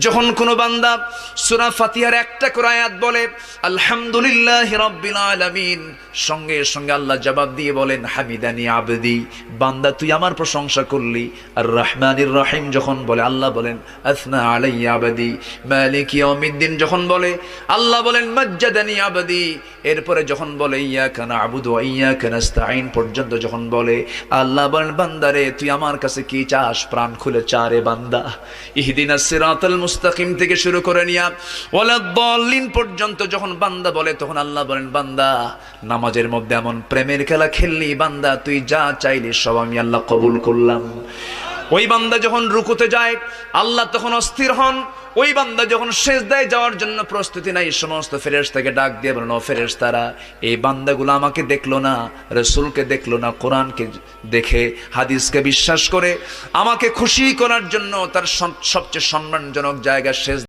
যখন কোনো বান্দা সূরা ফাতিহার একটা করে আয়াত বলে আলহামদুলিল্লাহি রাব্বিল আলামিন, সঙ্গে সঙ্গে আল্লাহ জবাব দিয়ে বলেন হামিদানি আবদি, বান্দা তুই আমার প্রশংসা করলি। আর রহমানির রহিম যখন বলে আল্লাহ বলেন আসনা আলাইয়া আবদি। মালিক ইয়াউমিদ্দিন যখন বলে আল্লাহ বলেন মাজ্জাদানি আবদি। এরপরে যখন বলে ইয়াকা না'বুদু ওয়া ইয়াকা নাস্তাঈন পর্যন্ত যখন বলে আল্লাহ বলেন বান্দারে তুই আমার কাছে কি চাস, প্রাণ খুলে চা রে বান্দা। ইহদিনাস সিরাতাল মুস্তাকিম থেকে শুরু করে নিয়া ওয়ালাদ-দাল্লিন পর্যন্ত যখন বান্দা বলে তখন আল্লাহ বলেন বান্দা নামাজের মধ্যে এমন প্রেমের খেলা খেললি বান্দা, তুই যা চাইলি সব আমি আল্লাহ কবুল করলাম। ওই বান্দা যখন রুকুতে যায় আল্লাহ তখন অস্থির হন। ওই বান্দা যখন সিজদায় যাওয়ার জন্য প্রস্তুতি নাই, সমস্ত ফেরেশতাকে ডাক দিয়ে বলেন ও ফেরেশতারা, এই বান্দাগুলো আমাকে দেখলো না, রাসূলকে দেখলো না, কোরআনকে দেখে হাদিসকে বিশ্বাস করে আমাকে খুশি করার জন্য তার সবচেয়ে সম্মানজনক জায়গা